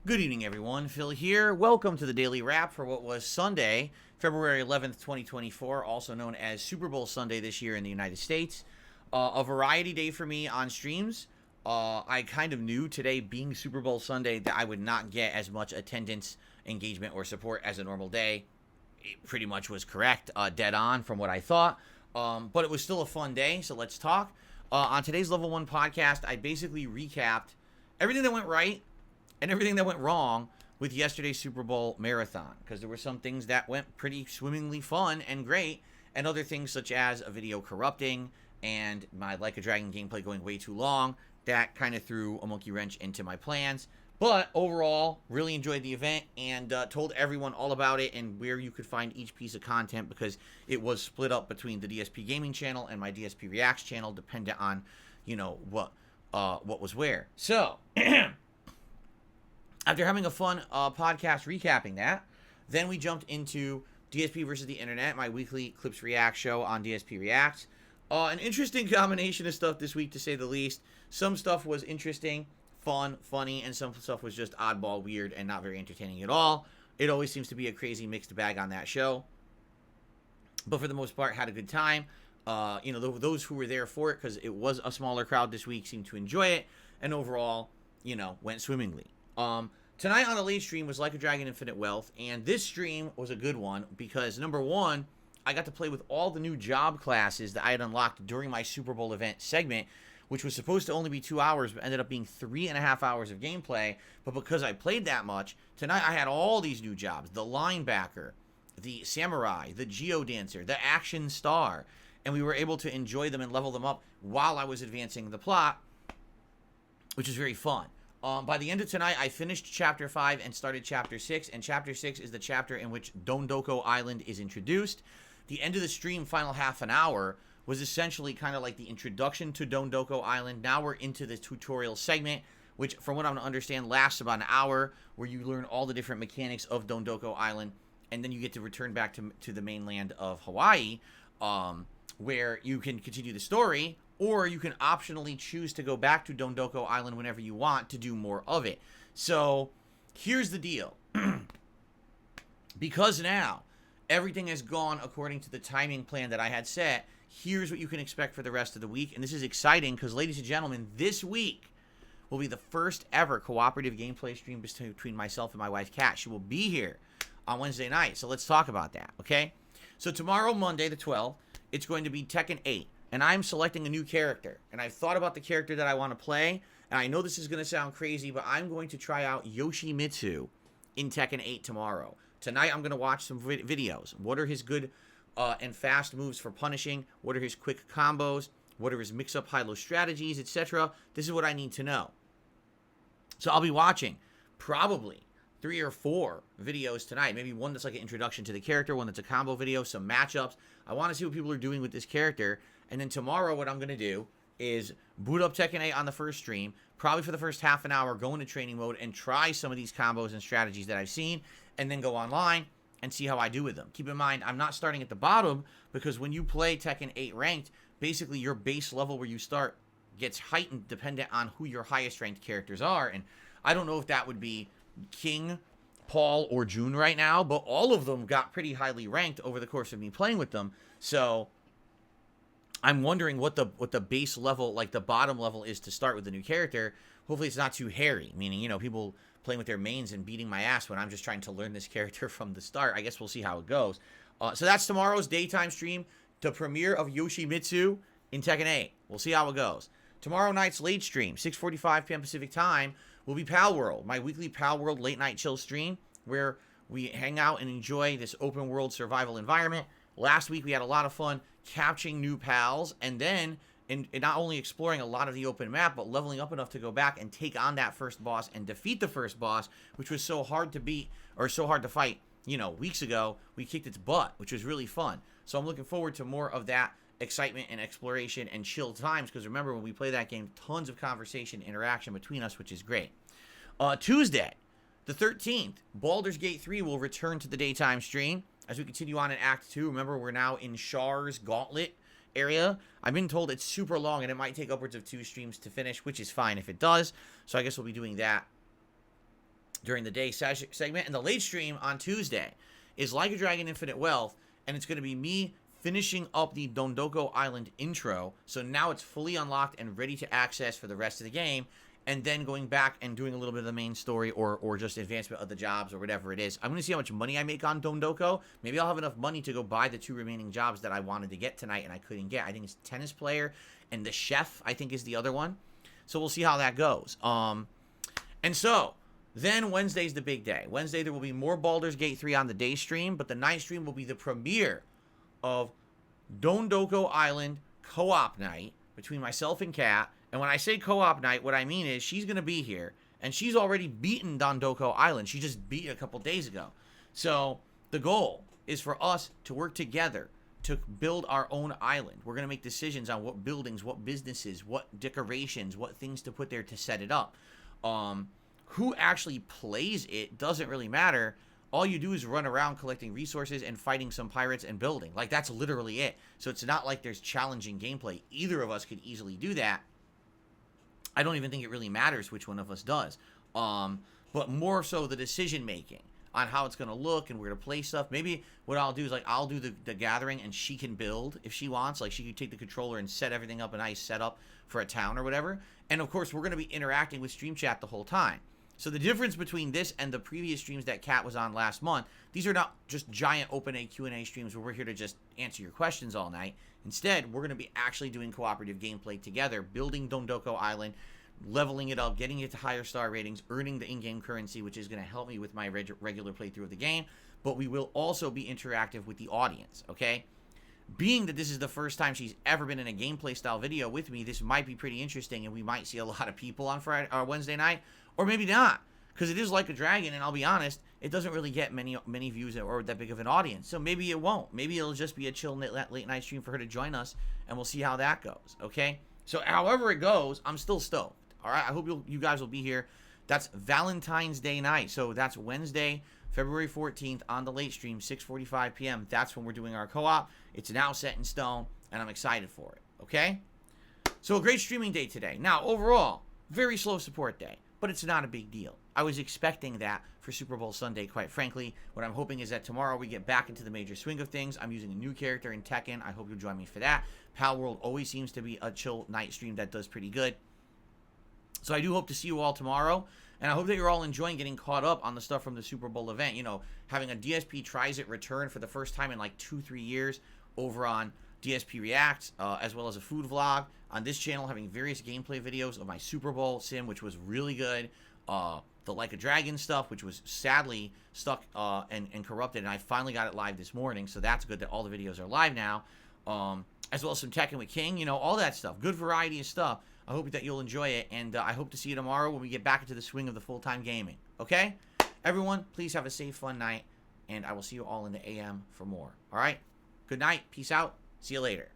Good evening, everyone. Phil here. Welcome to the Daily Wrap for what was Sunday, February 11th, 2024, also known as Super Bowl Sunday this year in the United States. A variety day for me on streams. I kind of knew today, being Super Bowl Sunday, that I would not get as much attendance, engagement, or support as a normal day. It pretty much was correct, dead on from what I thought. But it was still a fun day, so let's talk. On today's Level 1 podcast, I basically recapped everything that went right and everything that went wrong with yesterday's Super Bowl marathon, because there were some things that went pretty swimmingly fun and great, and other things such as a video corrupting and my Like a Dragon gameplay going way too long that kind of threw a monkey wrench into my plans. But overall, really enjoyed the event and told everyone all about it and where you could find each piece of content, because it was split up between the DSPGaming channel and my DSP Reacts channel, dependent on, what was where. So after having a fun podcast recapping that, then we jumped into DSP versus the Internet, my weekly Clips React show on DSP Reacts. An interesting combination of stuff this week, to say the least. Some stuff was interesting, fun, funny, and some stuff was just oddball, weird, and not very entertaining at all. It always seems to be a crazy mixed bag on that show. But for the most part, had a good time. Those who were there for it, because it was a smaller crowd this week, seemed to enjoy it. And overall, went swimmingly. Tonight on the late stream was Like a Dragon Infinite Wealth, and this stream was a good one because, number one, I got to play with all the new job classes that I had unlocked during my Super Bowl event segment, which was supposed to only be 2 hours, but ended up being 3.5 hours of gameplay. But because I played that much, tonight I had all these new jobs: the linebacker, the samurai, the geodancer, the action star, and we were able to enjoy them and level them up while I was advancing the plot, which is very fun. By the end of tonight, I finished Chapter 5 and started Chapter 6, and Chapter 6 is the chapter in which Dondoko Island is introduced. The end of the stream, final half an hour, was essentially kind of like the introduction to Dondoko Island. Now we're into the tutorial segment, which, from what I'm going to understand, lasts about an hour, where you learn all the different mechanics of Dondoko Island, and then you get to return back to the mainland of Hawaii, where you can continue the story, or you can optionally choose to go back to Dondoko Island whenever you want to do more of it. So here's the deal. Because now everything has gone according to the timing plan that I had set, here's what you can expect for the rest of the week. And this is exciting because, ladies and gentlemen, this week will be the first ever cooperative gameplay stream between myself and my wife, Kat. She will be here on Wednesday night. So let's talk about that, okay? So tomorrow, Monday the 12th, it's going to be Tekken 8. And I'm selecting a new character. And I've thought about the character that I want to play. And I know this is going to sound crazy, but I'm going to try out Yoshimitsu in Tekken 8 tomorrow. Tonight, I'm going to watch some videos. What are his good and fast moves for punishing? What are his quick combos? What are his mix-up high-low strategies, etc.? This is what I need to know. So I'll be watching probably 3 or 4 videos tonight. Maybe one that's like an introduction to the character, one that's a combo video, some matchups. I want to see what people are doing with this character. And then tomorrow, what I'm going to do is boot up Tekken 8 on the first stream, probably for the first half an hour, go into training mode and try some of these combos and strategies that I've seen, and then go online and see how I do with them. Keep in mind, I'm not starting at the bottom, because when you play Tekken 8 ranked, basically your base level where you start gets heightened dependent on who your highest ranked characters are. And I don't know if that would be King, Paul, or June right now, but all of them got pretty highly ranked over the course of me playing with them. So I'm wondering what the base level, like the bottom level, is to start with the new character. Hopefully it's not too hairy, meaning, people playing with their mains and beating my ass when I'm just trying to learn this character from the start. I guess we'll see how it goes. So that's tomorrow's daytime stream, the premiere of Yoshimitsu in Tekken 8. We'll see how it goes. Tomorrow night's late stream, 6:45 p.m. Pacific time, will be Pal World, my weekly Pal World late night chill stream, where we hang out and enjoy this open world survival environment. Last week we had a lot of fun capturing new pals, and then in not only exploring a lot of the open map, but leveling up enough to go back and take on that first boss and defeat the first boss, which was so hard to beat, or so hard to fight, weeks ago. We kicked its butt, which was really fun. So I'm looking forward to more of that excitement and exploration and chill times, because remember, when we play that game, tons of conversation, interaction between us, which is great. Tuesday, the 13th, Baldur's Gate 3 will return to the daytime stream as we continue on in Act 2. Remember, we're now in Char's Gauntlet area. I've been told it's super long and it might take upwards of 2 streams to finish, which is fine if it does. So I guess we'll be doing that during the day segment. And the late stream on Tuesday is Like a Dragon Infinite Wealth, and it's going to be me finishing up the Dondoko Island intro. So now it's fully unlocked and ready to access for the rest of the game, and then going back and doing a little bit of the main story or just advancement of the jobs or whatever it is. I'm going to see how much money I make on Dondoko. Maybe I'll have enough money to go buy the 2 remaining jobs that I wanted to get tonight and I couldn't get. I think it's tennis player and the chef, I think, is the other one. So we'll see how that goes. And so then Wednesday's the big day. Wednesday there will be more Baldur's Gate 3 on the day stream, but the night stream will be the premiere of Dondoko Island co-op night between myself and Kat. And when I say co-op night, what I mean is she's going to be here, and she's already beaten Dondoko Island. She just beat it a couple days ago. So the goal is for us to work together to build our own island. We're going to make decisions on what buildings, what businesses, what decorations, what things to put there to set it up. Who actually plays it doesn't really matter. All you do is run around collecting resources and fighting some pirates and building. Like, that's literally it. So it's not like there's challenging gameplay. Either of us could easily do that. I don't even think it really matters which one of us does. But more so the decision making on how it's going to look and where to play stuff. Maybe what I'll do is, like, I'll do the gathering and she can build if she wants. Like, she could take the controller and set everything up, a nice setup for a town or whatever. And of course, we're going to be interacting with Stream Chat the whole time. So the difference between this and the previous streams that Kat was on last month, these are not just giant open Q&A streams where we're here to just answer your questions all night. Instead, we're going to be actually doing cooperative gameplay together, building Dondoko Island, leveling it up, getting it to higher star ratings, earning the in-game currency, which is going to help me with my regular playthrough of the game. But we will also be interactive with the audience, okay? Being that this is the first time she's ever been in a gameplay style video with me, this might be pretty interesting, and we might see a lot of people on Friday or Wednesday night. Or maybe not, because it is Like a Dragon, and I'll be honest, it doesn't really get many views or that big of an audience. So maybe it won't. Maybe it'll just be a chill late night stream for her to join us, and we'll see how that goes, okay? So however it goes, I'm still stoked, all right? I hope you guys will be here. That's Valentine's Day night, so that's Wednesday, February 14th on the late stream, 6:45 p.m. That's when we're doing our co-op. It's now set in stone, and I'm excited for it, okay? So a great streaming day today. Now, overall, very slow support day. But it's not a big deal. I was expecting that for Super Bowl Sunday, quite frankly. What I'm hoping is that tomorrow we get back into the major swing of things. I'm using a new character in Tekken. I hope you'll join me for that. Pal World always seems to be a chill night stream that does pretty good. So I do hope to see you all tomorrow. And I hope that you're all enjoying getting caught up on the stuff from the Super Bowl event. You know, having a DSP Tries It return for the first time in like 2-3 years over on DSP Reacts, as well as a food vlog on this channel, having various gameplay videos of my Super Bowl sim, which was really good, the Like a Dragon stuff, which was sadly stuck and corrupted, and I finally got it live this morning, so that's good that all the videos are live now, as well as some Tekken with King, you know, all that stuff, good variety of stuff. I hope that you'll enjoy it, and I hope to see you tomorrow when we get back into the swing of the full-time gaming, okay? Everyone, please have a safe, fun night, and I will see you all in the AM for more, all right? Good night, peace out. See you later.